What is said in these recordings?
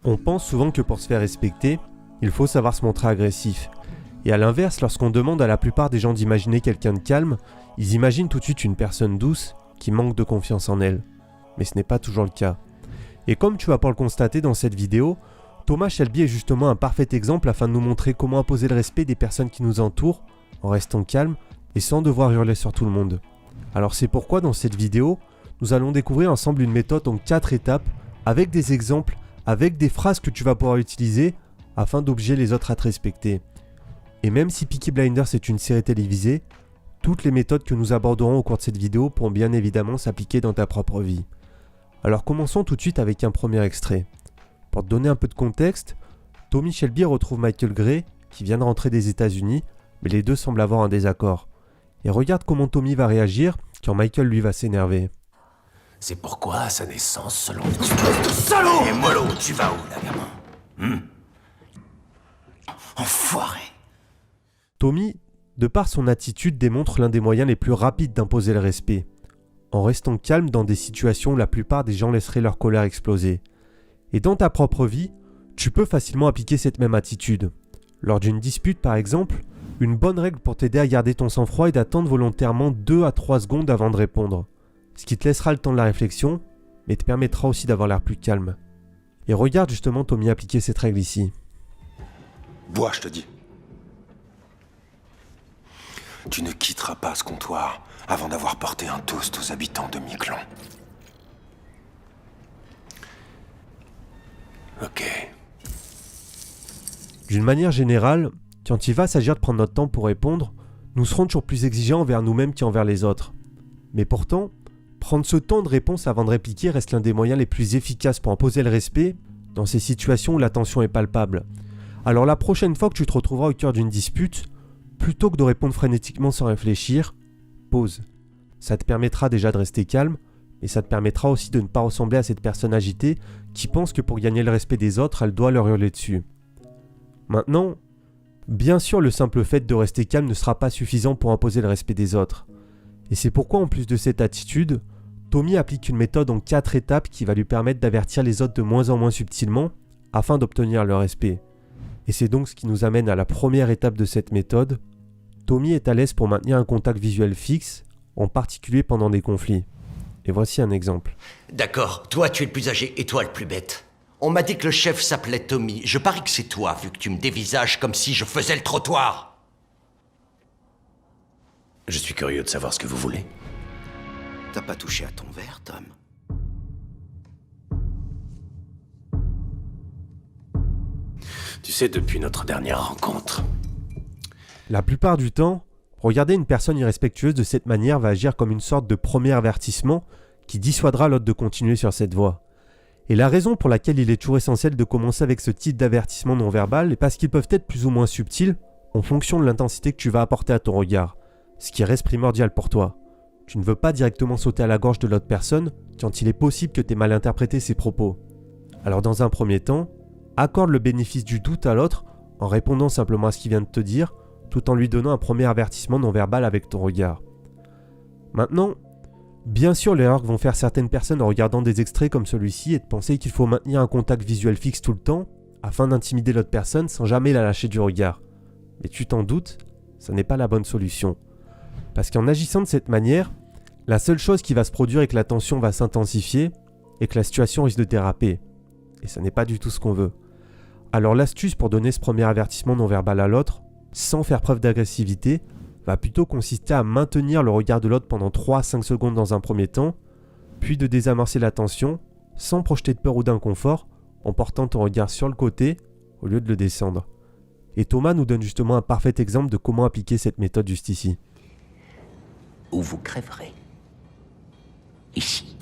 On pense souvent que pour se faire respecter, il faut savoir se montrer agressif. Et à l'inverse, lorsqu'on demande à la plupart des gens d'imaginer quelqu'un de calme, ils imaginent tout de suite une personne douce qui manque de confiance en elle. Mais ce n'est pas toujours le cas. Et comme tu vas pouvoir le constater dans cette vidéo, Thomas Shelby est justement un parfait exemple afin de nous montrer comment imposer le respect des personnes qui nous entourent en restant calme et sans devoir hurler sur tout le monde. Alors c'est pourquoi dans cette vidéo, nous allons découvrir ensemble une méthode en 4 étapes avec des exemples, avec des phrases que tu vas pouvoir utiliser afin d'obliger les autres à te respecter. Et même si Peaky Blinders est une série télévisée, toutes les méthodes que nous aborderons au cours de cette vidéo pourront bien évidemment s'appliquer dans ta propre vie. Alors commençons tout de suite avec un premier extrait. Pour te donner un peu de contexte, Tommy Shelby retrouve Michael Gray qui vient de rentrer des États-Unis, mais les deux semblent avoir un désaccord. Et regarde comment Tommy va réagir quand Michael lui va s'énerver. C'est pourquoi à sa naissance, selon les espèce de salaud! Et mollo, tu vas où, là, gamin? Enfoiré! Tommy, de par son attitude, démontre l'un des moyens les plus rapides d'imposer le respect, en restant calme dans des situations où la plupart des gens laisseraient leur colère exploser. Et dans ta propre vie, tu peux facilement appliquer cette même attitude. Lors d'une dispute par exemple, une bonne règle pour t'aider à garder ton sang-froid est d'attendre volontairement 2 à 3 secondes avant de répondre. Ce qui te laissera le temps de la réflexion, mais te permettra aussi d'avoir l'air plus calme. Et regarde justement Tommy appliquer cette règle ici. Bois, je te dis. Tu ne quitteras pas ce comptoir avant d'avoir porté un toast aux habitants de Miquelon. Ok. D'une manière générale, quand il va s'agir de prendre notre temps pour répondre, nous serons toujours plus exigeants envers nous-mêmes qu'envers les autres. Mais pourtant, prendre ce temps de réponse avant de répliquer reste l'un des moyens les plus efficaces pour imposer le respect dans ces situations où la tension est palpable. Alors la prochaine fois que tu te retrouveras au cœur d'une dispute, plutôt que de répondre frénétiquement sans réfléchir, pause. Ça te permettra déjà de rester calme, mais ça te permettra aussi de ne pas ressembler à cette personne agitée qui pense que pour gagner le respect des autres, elle doit leur hurler dessus. Maintenant, bien sûr le simple fait de rester calme ne sera pas suffisant pour imposer le respect des autres. Et c'est pourquoi en plus de cette attitude, Tommy applique une méthode en 4 étapes qui va lui permettre d'avertir les autres de moins en moins subtilement afin d'obtenir leur respect. Et c'est donc ce qui nous amène à la première étape de cette méthode. Tommy est à l'aise pour maintenir un contact visuel fixe, en particulier pendant des conflits. Et voici un exemple. D'accord, toi tu es le plus âgé et toi le plus bête. On m'a dit que le chef s'appelait Tommy. Je parie que c'est toi, vu que tu me dévisages comme si je faisais le trottoir. Je suis curieux de savoir ce que vous voulez. T'as pas touché à ton verre, Tom? Tu sais, depuis notre dernière rencontre... La plupart du temps, regarder une personne irrespectueuse de cette manière va agir comme une sorte de premier avertissement qui dissuadera l'autre de continuer sur cette voie. Et la raison pour laquelle il est toujours essentiel de commencer avec ce type d'avertissement non verbal est parce qu'ils peuvent être plus ou moins subtils en fonction de l'intensité que tu vas apporter à ton regard, ce qui reste primordial pour toi. Tu ne veux pas directement sauter à la gorge de l'autre personne quand il est possible que tu aies mal interprété ses propos. Alors dans un premier temps, accorde le bénéfice du doute à l'autre en répondant simplement à ce qu'il vient de te dire, tout en lui donnant un premier avertissement non verbal avec ton regard. Maintenant, bien sûr l'erreur que vont faire certaines personnes en regardant des extraits comme celui-ci est de penser qu'il faut maintenir un contact visuel fixe tout le temps afin d'intimider l'autre personne sans jamais la lâcher du regard. Mais tu t'en doutes, ça n'est pas la bonne solution. Parce qu'en agissant de cette manière, la seule chose qui va se produire est que la tension va s'intensifier et que la situation risque de déraper. Et ça n'est pas du tout ce qu'on veut. Alors l'astuce pour donner ce premier avertissement non verbal à l'autre, sans faire preuve d'agressivité, va plutôt consister à maintenir le regard de l'autre pendant 3 à 5 secondes dans un premier temps, puis de désamorcer la tension, sans projeter de peur ou d'inconfort, en portant ton regard sur le côté, au lieu de le descendre. Et Thomas nous donne justement un parfait exemple de comment appliquer cette méthode juste ici. Ou vous crèverez. Ici.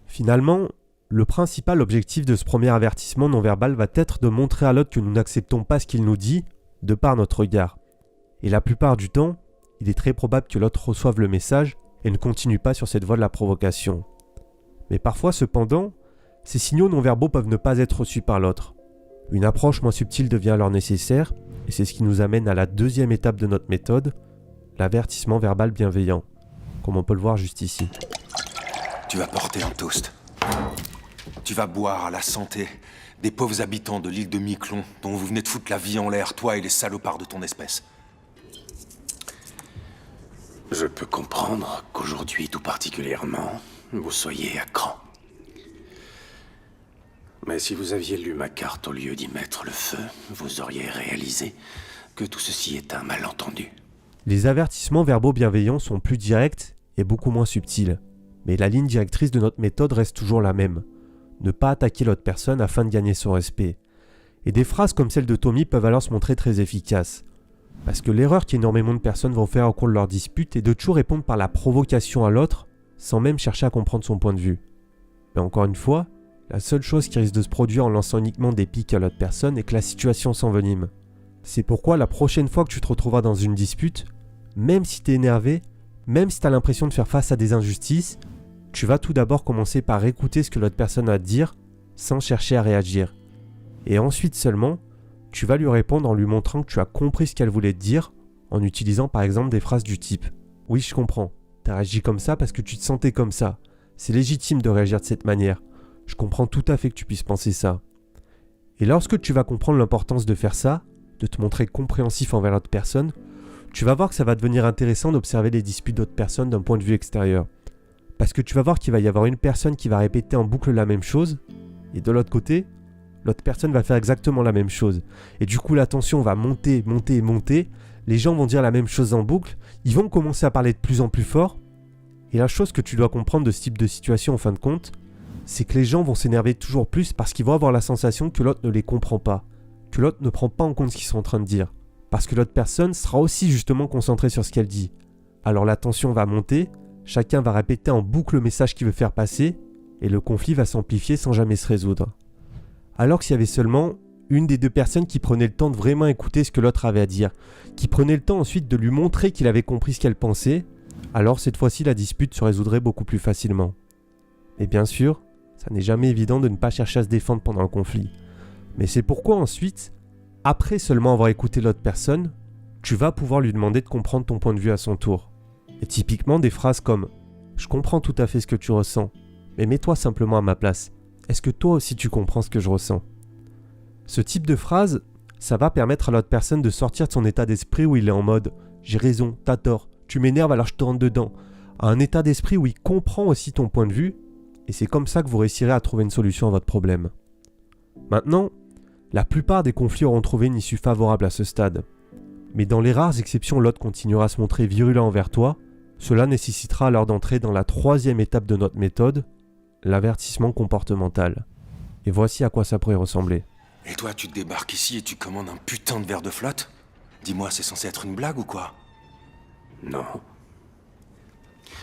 Finalement, le principal objectif de ce premier avertissement non verbal va être de montrer à l'autre que nous n'acceptons pas ce qu'il nous dit, de par notre regard. Et la plupart du temps, il est très probable que l'autre reçoive le message et ne continue pas sur cette voie de la provocation. Mais parfois, cependant, ces signaux non verbaux peuvent ne pas être reçus par l'autre. Une approche moins subtile devient alors nécessaire, et c'est ce qui nous amène à la deuxième étape de notre méthode, l'avertissement verbal bienveillant, comme on peut le voir juste ici. Tu vas porter un toast. Tu vas boire à la santé des pauvres habitants de l'île de Miquelon dont vous venez de foutre la vie en l'air, toi et les salopards de ton espèce. Je peux comprendre qu'aujourd'hui, tout particulièrement, vous soyez à cran. Mais si vous aviez lu ma carte au lieu d'y mettre le feu, vous auriez réalisé que tout ceci est un malentendu. Les avertissements verbaux bienveillants sont plus directs et beaucoup moins subtils. Mais la ligne directrice de notre méthode reste toujours la même. Ne pas attaquer l'autre personne afin de gagner son respect. Et des phrases comme celle de Tommy peuvent alors se montrer très efficaces. Parce que l'erreur qu'énormément de personnes vont faire au cours de leur dispute est de toujours répondre par la provocation à l'autre, sans même chercher à comprendre son point de vue. Mais encore une fois, la seule chose qui risque de se produire en lançant uniquement des piques à l'autre personne est que la situation s'envenime. C'est pourquoi la prochaine fois que tu te retrouveras dans une dispute, même si t'es énervé, même si t'as l'impression de faire face à des injustices, tu vas tout d'abord commencer par écouter ce que l'autre personne a à te dire, sans chercher à réagir. Et ensuite seulement, tu vas lui répondre en lui montrant que tu as compris ce qu'elle voulait te dire, en utilisant par exemple des phrases du type « Oui, je comprends, t'as réagi comme ça parce que tu te sentais comme ça. C'est légitime de réagir de cette manière. Je comprends tout à fait que tu puisses penser ça. » Et lorsque tu vas comprendre l'importance de faire ça, de te montrer compréhensif envers l'autre personne, tu vas voir que ça va devenir intéressant d'observer les disputes d'autres personnes d'un point de vue extérieur. Parce que tu vas voir qu'il va y avoir une personne qui va répéter en boucle la même chose, et de l'autre côté, l'autre personne va faire exactement la même chose. Et du coup, la tension va monter, monter, monter, les gens vont dire la même chose en boucle, ils vont commencer à parler de plus en plus fort, et la chose que tu dois comprendre de ce type de situation en fin de compte, c'est que les gens vont s'énerver toujours plus parce qu'ils vont avoir la sensation que l'autre ne les comprend pas, que l'autre ne prend pas en compte ce qu'ils sont en train de dire. Parce que l'autre personne sera aussi justement concentrée sur ce qu'elle dit. Alors la tension va monter, chacun va répéter en boucle le message qu'il veut faire passer, et le conflit va s'amplifier sans jamais se résoudre. Alors que s'il y avait seulement une des deux personnes qui prenait le temps de vraiment écouter ce que l'autre avait à dire, qui prenait le temps ensuite de lui montrer qu'il avait compris ce qu'elle pensait, alors cette fois-ci la dispute se résoudrait beaucoup plus facilement. Et bien sûr, ça n'est jamais évident de ne pas chercher à se défendre pendant un conflit. Mais c'est pourquoi ensuite, après seulement avoir écouté l'autre personne, tu vas pouvoir lui demander de comprendre ton point de vue à son tour. Et typiquement des phrases comme « Je comprends tout à fait ce que tu ressens, mais mets-toi simplement à ma place. Est-ce que toi aussi tu comprends ce que je ressens ?» Ce type de phrase, ça va permettre à l'autre personne de sortir de son état d'esprit où il est en mode « J'ai raison, t'as tort, tu m'énerves alors je te rentre dedans », à un état d'esprit où il comprend aussi ton point de vue, et c'est comme ça que vous réussirez à trouver une solution à votre problème. Maintenant, la plupart des conflits auront trouvé une issue favorable à ce stade. Mais dans les rares exceptions où l'autre continuera à se montrer virulent envers toi, cela nécessitera alors d'entrer dans la troisième étape de notre méthode, l'avertissement comportemental. Et voici à quoi ça pourrait ressembler. Et toi, tu te débarques ici et tu commandes un putain de verre de flotte? Dis-moi, c'est censé être une blague ou quoi? Non.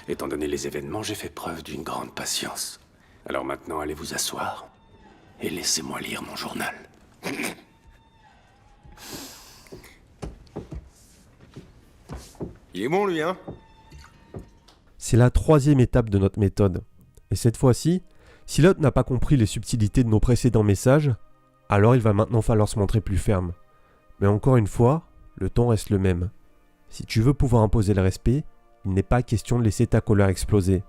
Étant donné les événements, j'ai fait preuve d'une grande patience. Alors maintenant, allez vous asseoir et laissez-moi lire mon journal. Il est bon, lui, hein? C'est la troisième étape de notre méthode. Et cette fois-ci, si l'autre n'a pas compris les subtilités de nos précédents messages, alors il va maintenant falloir se montrer plus ferme. Mais encore une fois, le ton reste le même. Si tu veux pouvoir imposer le respect, il n'est pas question de laisser ta colère exploser.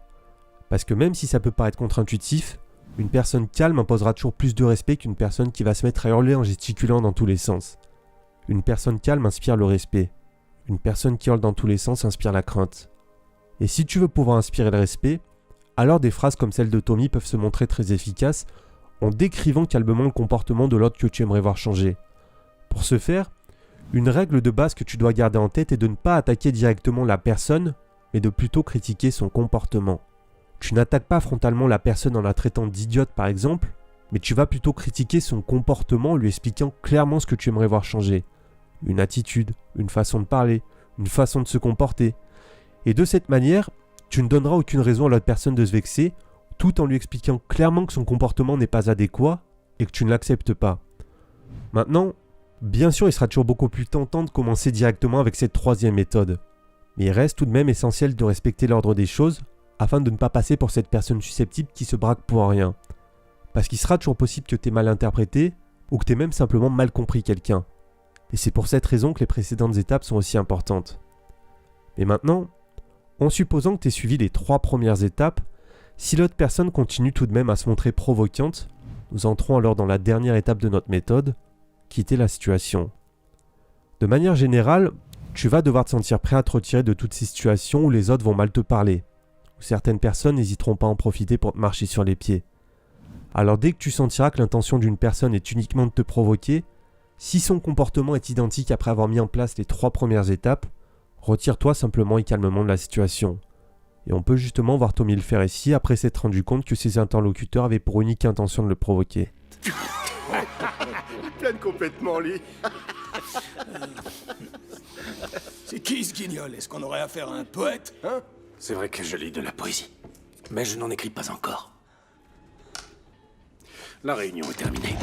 Parce que même si ça peut paraître contre-intuitif, une personne calme imposera toujours plus de respect qu'une personne qui va se mettre à hurler en gesticulant dans tous les sens. Une personne calme inspire le respect. Une personne qui hurle dans tous les sens inspire la crainte. Et si tu veux pouvoir inspirer le respect, alors des phrases comme celle de Tommy peuvent se montrer très efficaces en décrivant calmement le comportement de l'autre que tu aimerais voir changer. Pour ce faire, une règle de base que tu dois garder en tête est de ne pas attaquer directement la personne, mais de plutôt critiquer son comportement. Tu n'attaques pas frontalement la personne en la traitant d'idiote par exemple, mais tu vas plutôt critiquer son comportement en lui expliquant clairement ce que tu aimerais voir changer. Une attitude, une façon de parler, une façon de se comporter. Et de cette manière, tu ne donneras aucune raison à l'autre personne de se vexer, tout en lui expliquant clairement que son comportement n'est pas adéquat et que tu ne l'acceptes pas. Maintenant, bien sûr, il sera toujours beaucoup plus tentant de commencer directement avec cette troisième méthode. Mais il reste tout de même essentiel de respecter l'ordre des choses afin de ne pas passer pour cette personne susceptible qui se braque pour rien. Parce qu'il sera toujours possible que tu aies mal interprété ou que tu aies même simplement mal compris quelqu'un. Et c'est pour cette raison que les précédentes étapes sont aussi importantes. Mais maintenant, en supposant que tu aies suivi les 3 premières étapes, Si l'autre personne continue tout de même à se montrer provocante, nous entrons alors dans la dernière étape de notre méthode, quitter la situation. De manière générale, tu vas devoir te sentir prêt à te retirer de toutes ces situations où les autres vont mal te parler, où certaines personnes n'hésiteront pas à en profiter pour te marcher sur les pieds. Alors dès que tu sentiras que l'intention d'une personne est uniquement de te provoquer, si son comportement est identique après avoir mis en place les 3 premières étapes, retire-toi simplement et calmement de la situation. Et on peut justement voir Tommy le faire ici après s'être rendu compte que ses interlocuteurs avaient pour unique intention de le provoquer. Il plane complètement, lui. C'est qui ce guignol? Est-ce qu'on aurait affaire à un poète, hein? C'est vrai que je lis de la poésie, mais je n'en écris pas encore. La réunion est terminée.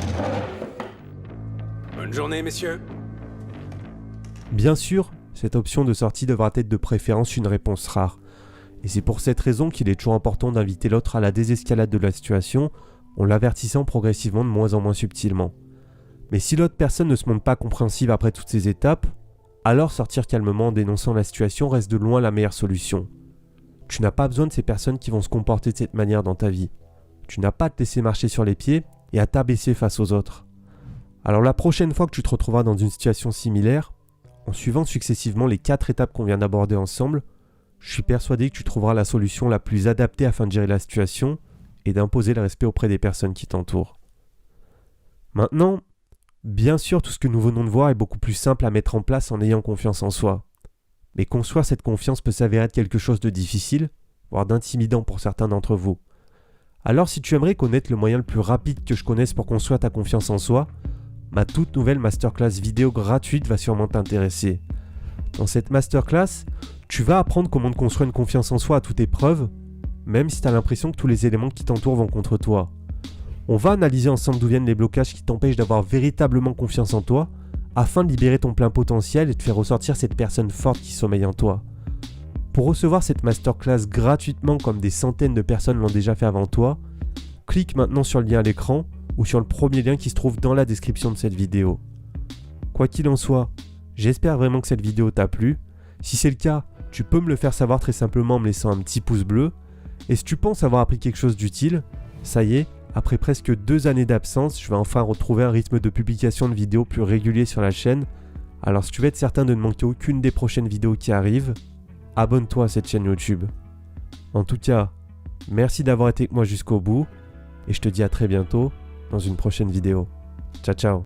Bonne journée, messieurs. Bien sûr, cette option de sortie devra être de préférence une réponse rare. Et c'est pour cette raison qu'il est toujours important d'inviter l'autre à la désescalade de la situation en l'avertissant progressivement de moins en moins subtilement. Mais si l'autre personne ne se montre pas compréhensive après toutes ces étapes, alors sortir calmement en dénonçant la situation reste de loin la meilleure solution. Tu n'as pas besoin de ces personnes qui vont se comporter de cette manière dans ta vie. Tu n'as pas à te laisser marcher sur les pieds et à t'abaisser face aux autres. Alors la prochaine fois que tu te retrouveras dans une situation similaire, en suivant successivement les 4 étapes qu'on vient d'aborder ensemble, je suis persuadé que tu trouveras la solution la plus adaptée afin de gérer la situation et d'imposer le respect auprès des personnes qui t'entourent. Maintenant, bien sûr, tout ce que nous venons de voir est beaucoup plus simple à mettre en place en ayant confiance en soi. Mais construire cette confiance peut s'avérer être quelque chose de difficile, voire d'intimidant pour certains d'entre vous. Alors si tu aimerais connaître le moyen le plus rapide que je connaisse pour construire ta confiance en soi, ma toute nouvelle masterclass vidéo gratuite va sûrement t'intéresser. Dans cette masterclass, tu vas apprendre comment te construire une confiance en soi à toute épreuve, même si tu as l'impression que tous les éléments qui t'entourent vont contre toi. On va analyser ensemble d'où viennent les blocages qui t'empêchent d'avoir véritablement confiance en toi, afin de libérer ton plein potentiel et de faire ressortir cette personne forte qui sommeille en toi. Pour recevoir cette masterclass gratuitement comme des centaines de personnes l'ont déjà fait avant toi, clique maintenant sur le lien à l'écran ou sur le premier lien qui se trouve dans la description de cette vidéo. Quoi qu'il en soit, j'espère vraiment que cette vidéo t'a plu. Si c'est le cas, tu peux me le faire savoir très simplement en me laissant un petit pouce bleu. Et si tu penses avoir appris quelque chose d'utile, ça y est, après presque 2 années d'absence, je vais enfin retrouver un rythme de publication de vidéos plus régulier sur la chaîne. Alors si tu veux être certain de ne manquer aucune des prochaines vidéos qui arrivent, abonne-toi à cette chaîne YouTube. En tout cas, merci d'avoir été avec moi jusqu'au bout, et je te dis à très bientôt dans une prochaine vidéo. Ciao ciao.